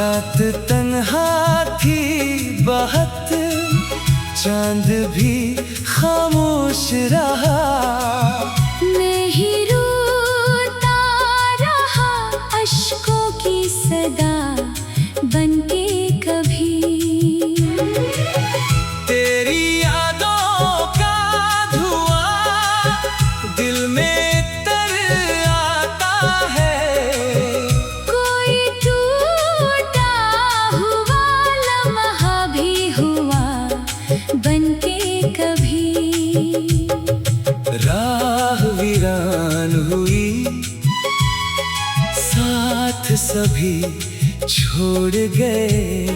रात तन्हा थी बहुत, चांद भी खामोश रहा। मैं ही रोता रहा अश्कों की सदा बनके कभी। तेरी यादों का धुआं दिल में तर आता है। कोई टूटा हुआ लम्हा भी हुआ बनके कभी। राह वीरान हुई, साथ सभी छोड़ गए।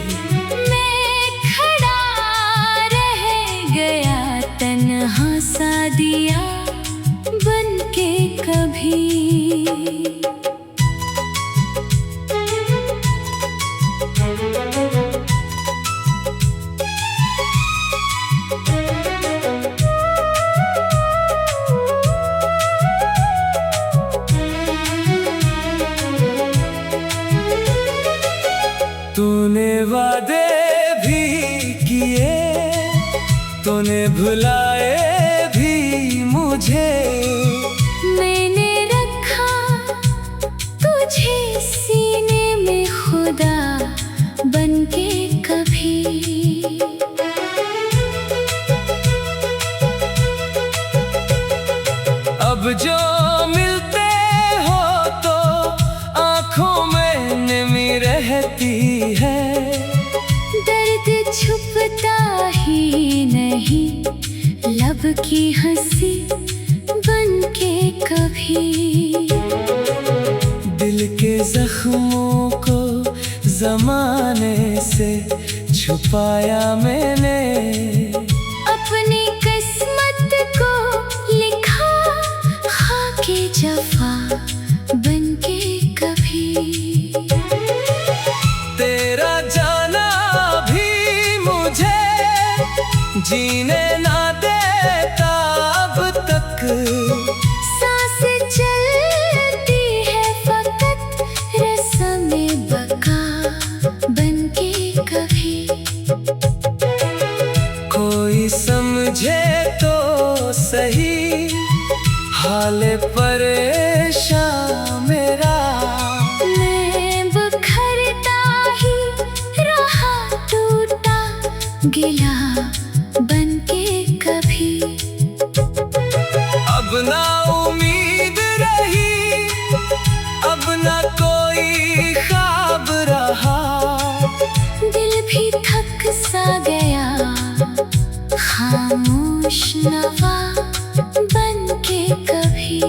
मैं खड़ा रह गया तन्हा सा दिया बनके कभी। तूने वादे भी किए, तूने भुलाए भी मुझे। मैंने रखा तुझे सीने में खुदा बनके कभी। अब जो मिलते हो तो आंखों में नमी रहती है। दर्द छुपता ही नहीं लब की हंसी बनके कभी। दिल के जख्मों को जमाने से छुपाया मैंने। अपनी किस्मत को लिखा खाके जफा बनके कभी। तेरा जाना भी मुझे जीने ना देता अब तक। सांस चलती है फकत रस्म बका बनके कभी। कोई समझे तो सही हाल परेशान मेरा। मैं बिखरता ही रहा टूटा गिला बनके कभी। अब ना उम्मीद रही, अब ना कोई ख्वाब रहा। दिल भी थक सा गया खामोश नवा बनके कभी।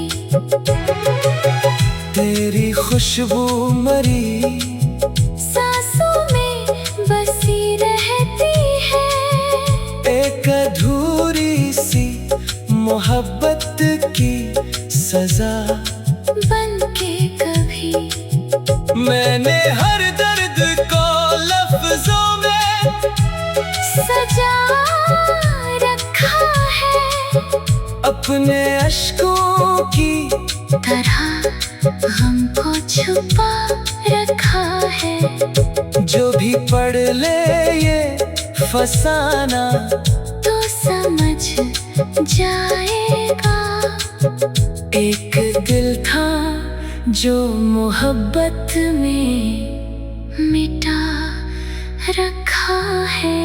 तेरी खुशबू मरी सांसों में बसी रहती है। एक अधूरी सी मोहब्बत की सजा बनके कभी। मैंने हर दर्द को लफ्जों में सजा रखा है। अपने अश्कों की तरह हमको छुपा रखा है। जो भी पढ़ ले ये फसाना तो समझ जाएगा। एक दिल था जो मोहब्बत में मिटा रखा है।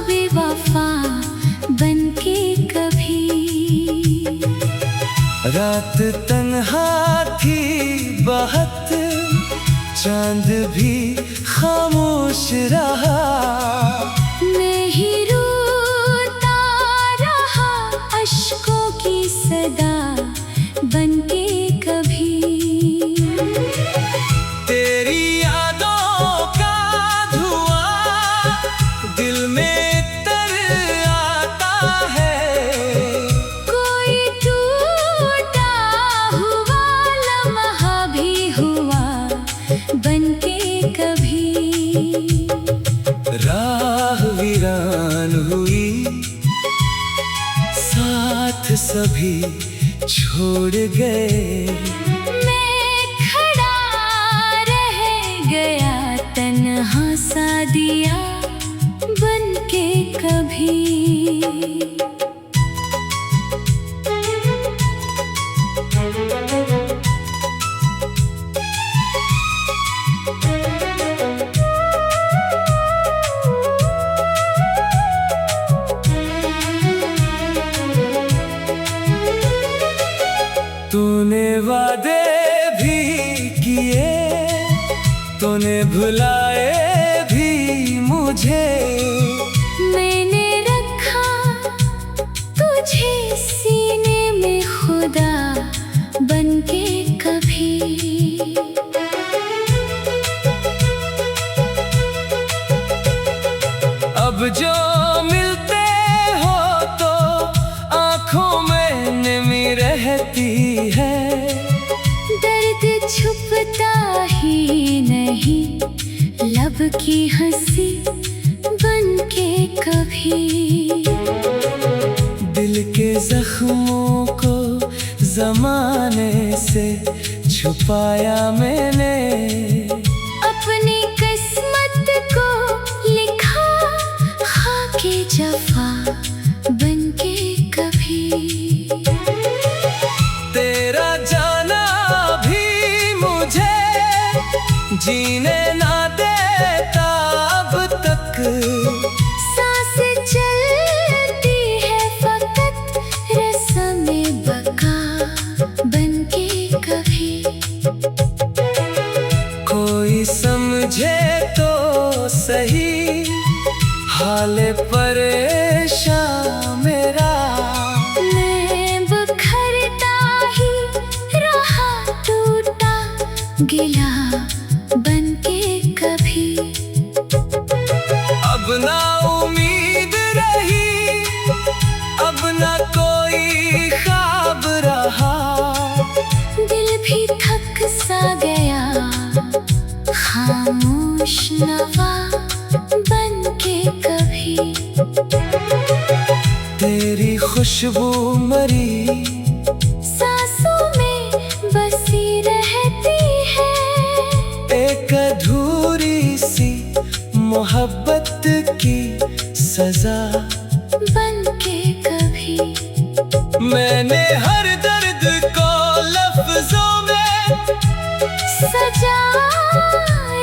बेवफा बनके कभी। रात तन्हा थी बहुत, चांद भी खामोश रहा। मैं ही रोता रहा अश्कों की सदा बनके कभी। तेरी यादों का धुआं दिल में तर आता है। कोई टूटा हुआ लम्हा भी हुआ बनके कभी। राह वीरान हुई, साथ सभी छोड़ गए। मैं खड़ा रह गया तन्हा सा दिया बन के कभी। तूने वादे भी किए, तूने भुलाए भी मुझे। मैंने रखा तुझे सीने में खुदा बन के कभी। अब जो मिलते हो तो आंखों में नमी रहती है। दर्द छुपता ही नहीं लब की हंसी बन के कभी। दिल के जख्मों को जमाने से छुपाया मैंने। अपनी किस्मत को लिखा खाके जफा बन के कभी। तेरा जाना भी मुझे जीने ना देता अब तक। सांस चलती है फकत रस्म बका बन के कभी। कोई समझे तो सही हाल परेशान मेरा। मैं बिखरता ही रहा टूटा गिला बन के कभी। अब ना उम्मीद रही, अब ना कोई ख्वाब रहा। दिल भी थक सा गया खामोश नवा बन के कभी। तेरी खुशबू मरी सांसों में बसी रहती है। एक अधूरी सी मोहब्बत की सजा बन के कभी। मैंने हर दर्द को लफ्जों में सजा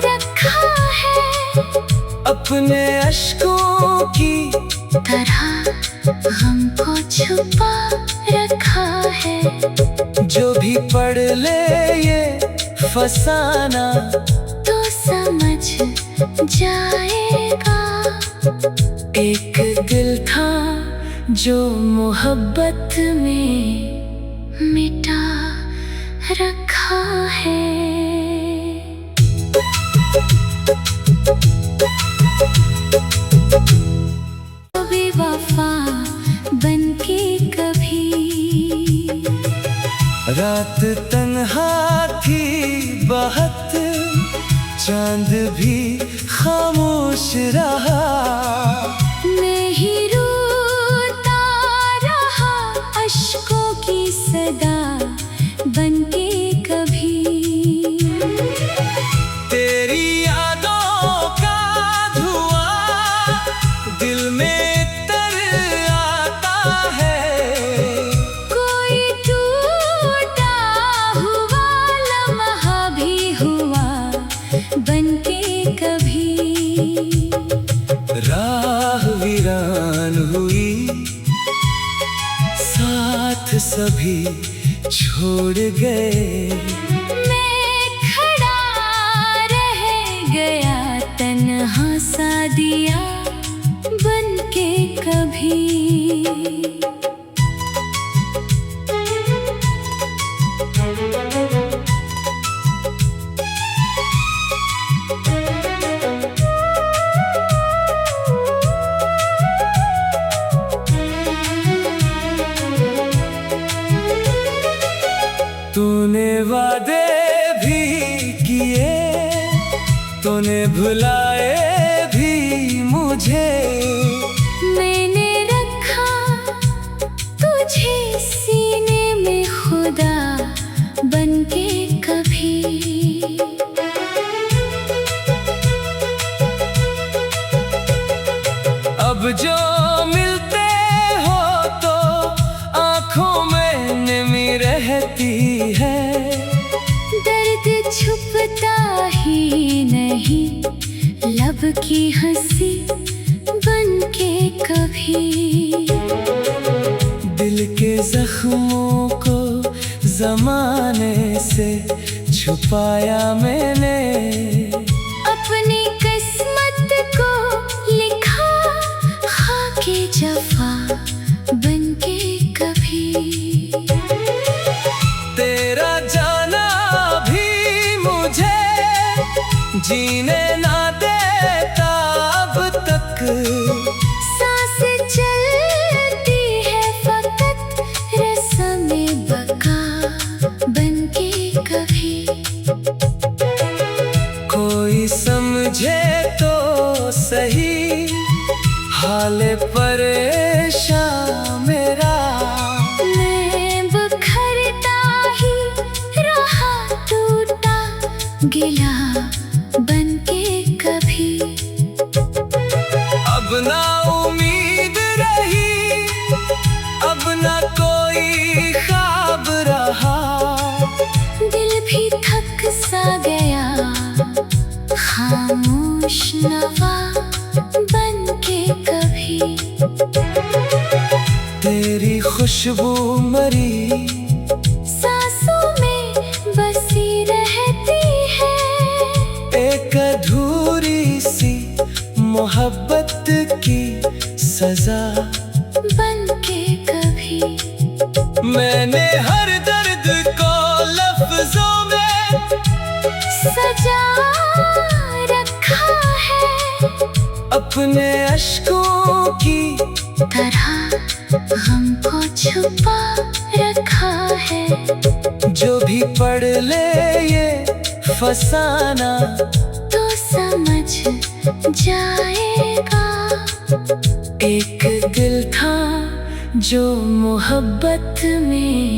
रखा है। अपने अश्कों की तरह हमको छुपा रखा है। जो भी पढ़ ले ये फसाना तो समझ जाएगा। एक दिल था जो मोहब्बत में मिटा रखा है। बेवफा बन के कभी। रात तन्हा थी बहुत, चांद भी खामोश रहा। मैं ही रोता रहा अश्कों की सदा बन के कभी। तेरी यादों का धुआं दिल में तर आता है। कोई टूटा हुआ लम्हा भी हुआ बन के कभी। राह वीरान हुई, साथ सभी छोड़ गए। मैं खड़ा रह गया तन्हा सा दिया बन के कभी। तूने वादे भी किए, तूने भुलाए भी मुझे। मैंने रखा तुझे सीने में अब जो मिलते हो तो आंखों में नमी रहती है। दर्द छुपता ही नहीं, लब की हंसी बन के कभी। दिल के जख्मों को जमाने से छुपाया मैंने। अपनी किस्मत को लिखा खाके जफा बन के कभी। तेरा जाना भी मुझे जीने ना देता अब तक। सांसें चलती है फकत रस्म-ए बका बन के कभी। कोई समझे तो सही हाल परेशान मेरा। मैं बिखरता ही रहा, टूटा गिला बन के कभी। अब ना उम्मीद रही, अब ना कोई ख्वाब रहा। दिल भी थक सा गया, खामोश नवा बन के कभी। तेरी खुशबू मरी सांसों में बसी रहती है। एक अधूरी सी मोहब्बत की सजा बन के कभी। मैंने हर दर्द को लफ्जों में सजा रखा है। अपने अश्कों की तरह हमको छुपा रखा है। जो भी पढ़ ले ये फसाना तो समझ जाएगा। एक दिल था जो मोहब्बत में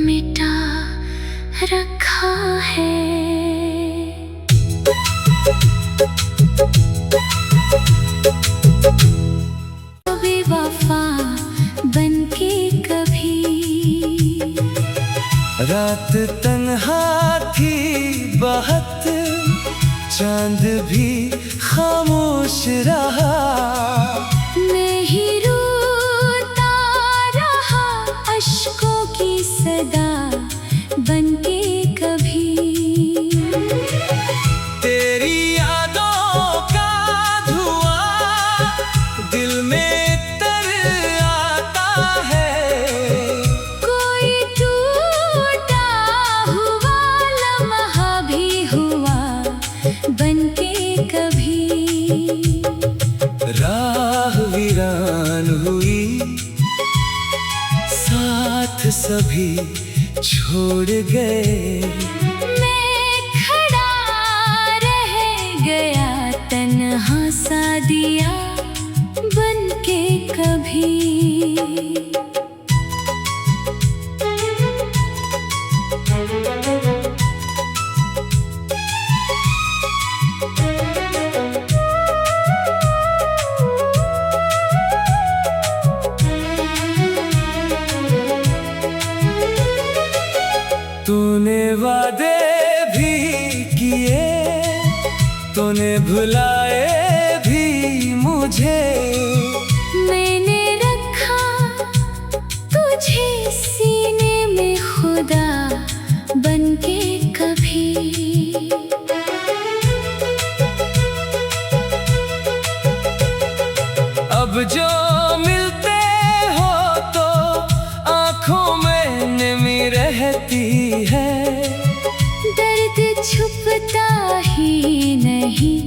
मिटा रखा है। बेवफा बन के कभी। रात तन्हा थी बहुत, चांद भी खामोश रहा। मैं ही रोता रहा, अश्कों की सदा बन के कभी। तेरी यादों का धुआं दिल में तर आता है। कोई टूटा हुआ लम्हा भी हुआ बन के कभी। राह वीरान हुई, साथ सभी छोड़ गए। मैं खड़ा रह गया, तन्हा सा दिया बन के कभी। तूने वादे भी किए, तूने भुलाए भी मुझे। मैंने रखा तुझे सीने में खुदा बन के कभी। अब जो मिलते हो तो आंखों में नमी रहती है। दर्द छुपता ही नहीं,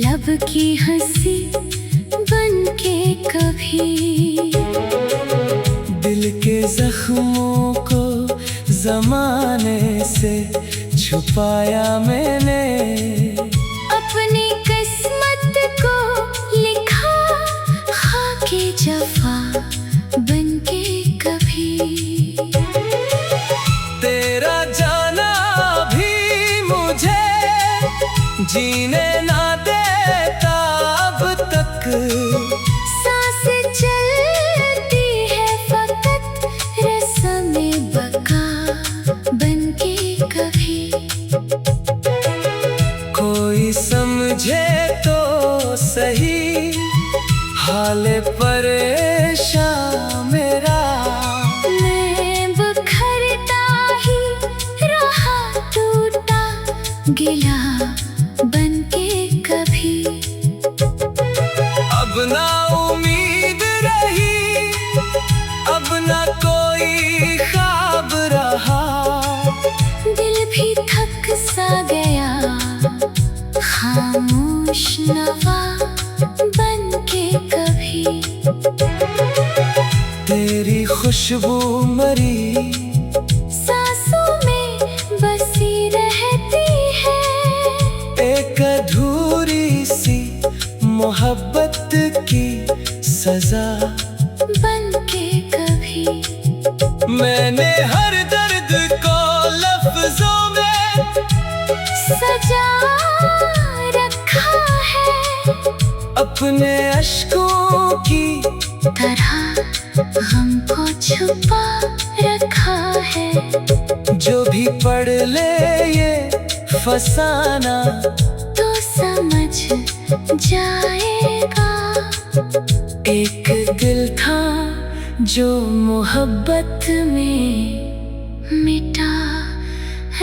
लब की हंसी बन के कभी। दिल के जख्मों को जमाने से छुपाया मैंने। अपनी किस्मत को लिखा खाके जफा बन के कभी। तेरा जाना भी मुझे जीने ना देता अब तक। सांस चलती है फकत रस्म बका बनके कभी। कोई समझे तो सही हाल परेशान मेरा, मैं बिखरता ही रहा टूटा गिला बनके कभी। अब ना उम्मीद रही, अब ना कोई ख्वाब रहा, दिल भी थक सा गया खामोश नवा बनके कभी। तेरी खुशबू मरी सांसों में बसी रहती है, एक अधूरी सी मोहब्बत की सजा बनके कभी। मैंने हर दर्द को लफ्जों में सजा रखा है, अपने अश्कों की तरह हमको छुपा रखा है। जो भी पढ़ ले ये फसाना तो समझ जाएगा, एक दिल था जो मोहब्बत में मिटा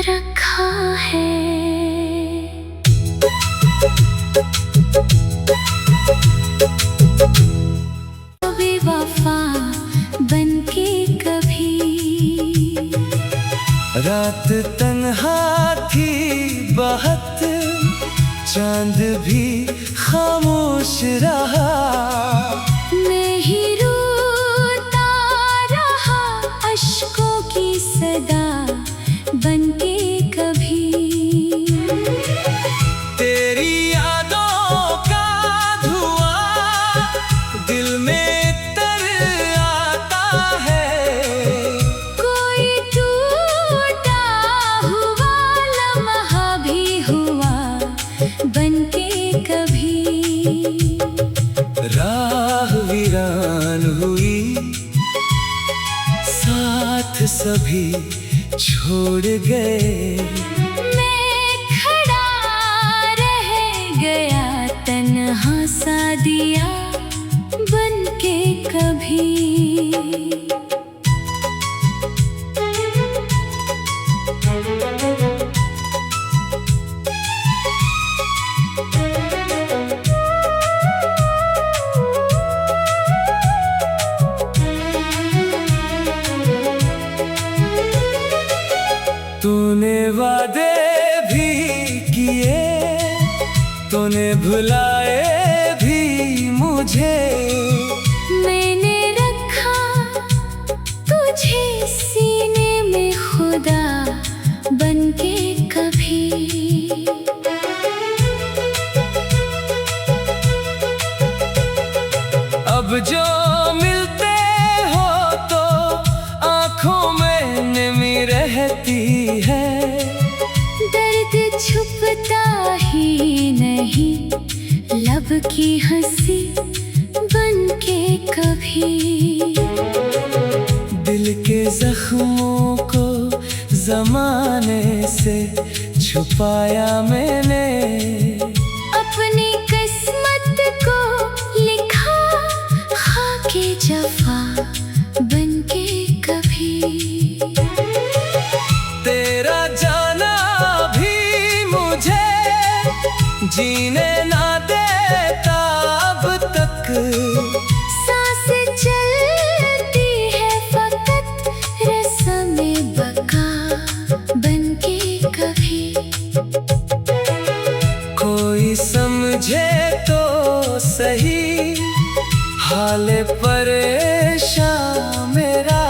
रखा है। बेवफा बनके कभी। रात तन्हा थी बहुत, चांद भी खामोश रहा, मैं ही रोता रहा अश्कों की सदा बनके कभी। तेरी यादों का धुआं दिल में तर आता है, कोई टूटा हुआ लम्हा भी हुआ बनके कभी। राह वीरान हुई, साथ सभी छोड़ गए, मैं खड़ा रह गया तन्हा सा दिया बनके कभी। तूने वादे भी किए, तूने भुलाए भी मुझे, मैंने रखा तुझे सीने में खुदा बनके कभी। अब जो मिलते हो तो आंखों में नमी रहती है, दर्द छुपता ही नहीं लब की हंसी बनके कभी। दिल के जख्मों को जमाने से छुपाया मैंने, अपनी किस्मत को लिखा खाके जफा बनके कभी। तेरा जाना भी मुझे जीने ना देता अब तक, सांस चलती है फकत रस्म बका बनके कभी। कोई समझे तो सही हाल परेशान मेरा,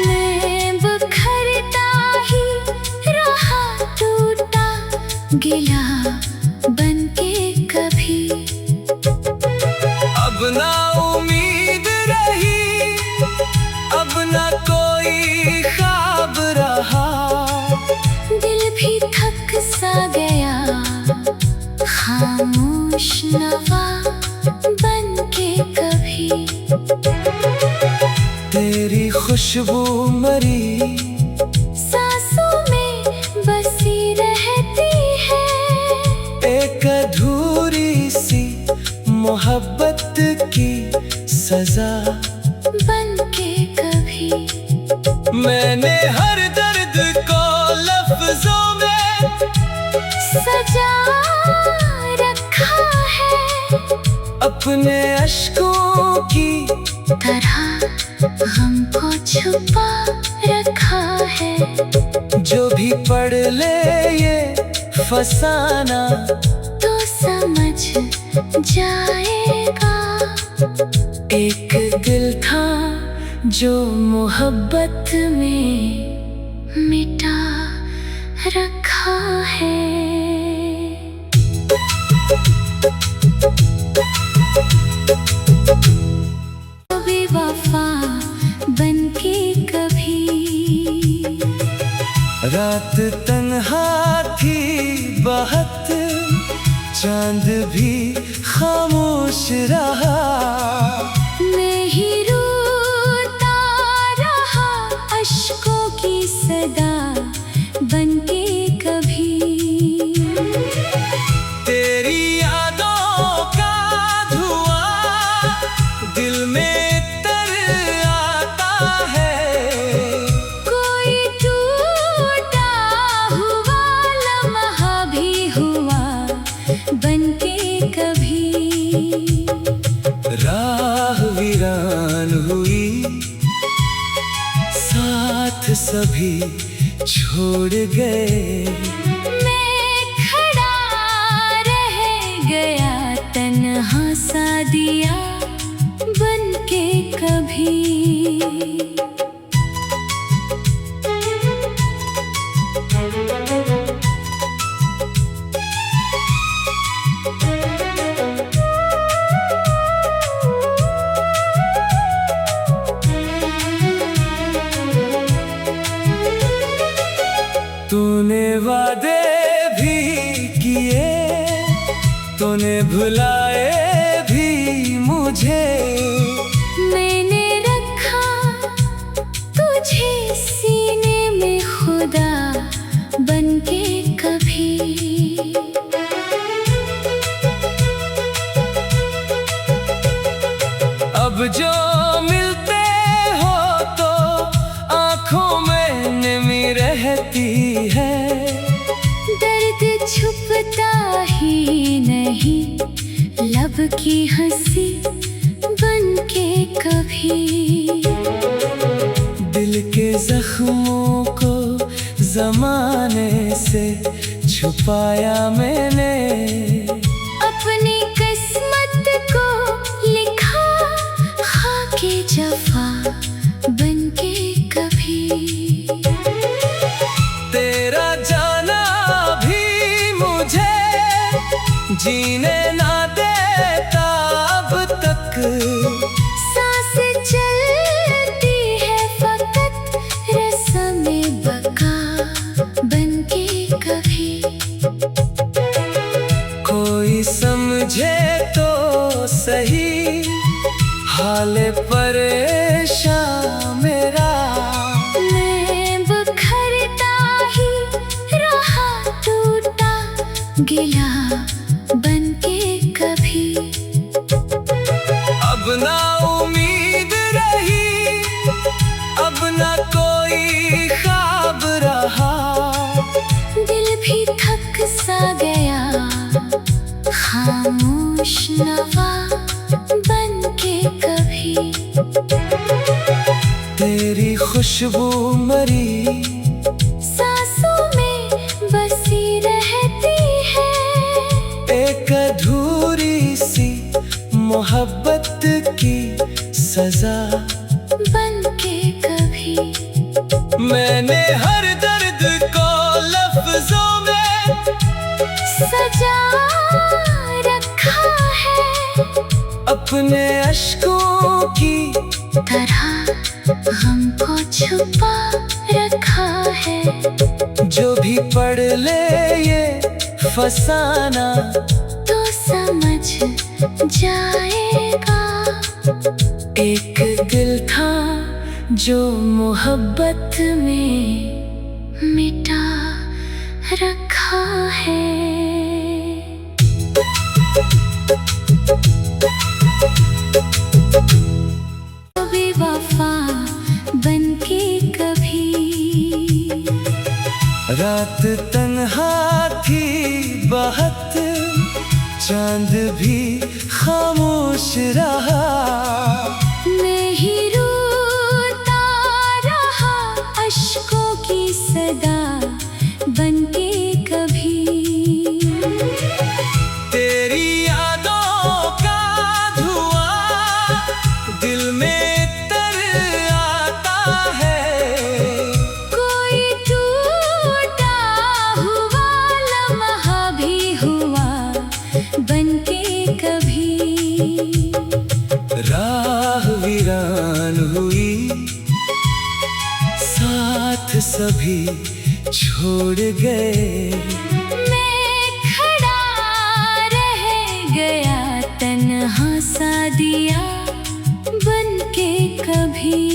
मैं बिखरता ही रहा टूटा गिला बनके कभी। अब ना उम्मीद रही, अब ना कोई ख्वाब रहा, दिल भी थक सा गया खामोश नवा तेरी खुशबू मरी सांसों में बसी रहती है। एक अधूरी सी मोहब्बत की सजा बनके कभी मैंने हर दर्द को लफ्जों में सजा रखा है। अपने अश्कों की तरह हमको छुपा रखा है। जो भी पढ़ ले ये फसाना तो समझ जाएगा। एक दिल था जो मोहब्बत में मिटा रखा है। बेवफा बनके कभी रात तन्हा थी बहुत, चांद भी खामोश रहा। मैं ही रोता रहा अश्कों की सदा बनके कभी। तेरी यादों का धुआं दिल में तर आता है। कोई टूटा हुआ लम्हा भी हुआ बनके कभी। राह वीरान हुई साथ सभी छोड़ गए। मैं खड़ा रह गया तन्हा सा दिया बनके कभी। तूने वादे भी किए, तूने भुलाए भी मुझे। मैंने रखा तुझे सीने में खुदा बनके कभी। अब जो मिलते हो तो आंखों में नमी रहती है। दर्द छुपता ही नहीं लब की हंसी बनके कभी। दिल के जख्मों को जमाने से छुपाया मैंने। अपनी किस्मत को लिखा खाके जफा बनके कभी। तेरा जाना भी मुझे जीने ना देता अब तक। सांस चलती है फकत रस्म बका बनके कभी। कोई समझे तो सही हाल परेशान मेरा। मैं बिखरता ही रहा टूटा गिला बनके कभी। अब ना उम्मीद रही, अब ना कोई ख्वाब रहा। दिल भी थक सा गया खामोश नवा बनके कभी। तेरी खुशबू मरी सांसों में बसी रहती है। एक अधूरी सी मोहब्बत की सजा बनके कभी मैंने हर दर्द को लफ्जों में सजा रखा है। अपने अश्कों की तरह हमको छुपा रखा है। जो भी पढ़ ले ये फसाना तो समझ जाएगा। एक दिल था जो मोहब्बत में मिटा रखा है। बेवफा बनके कभी रात तन्हा थी बहुत, चांद भी खामोश रहा। मैं ही रोता रहा अश्कों की सदा बनके कभी। तेरी यादों का धुआं दिल में तर आता है। कोई टूटा हुआ लम्हा भी हुआ बनके कभी। राह वीरान हुई, साथ सभी छोड़ गए। मैं खड़ा रह गया तन्हा सा दिया बनके कभी।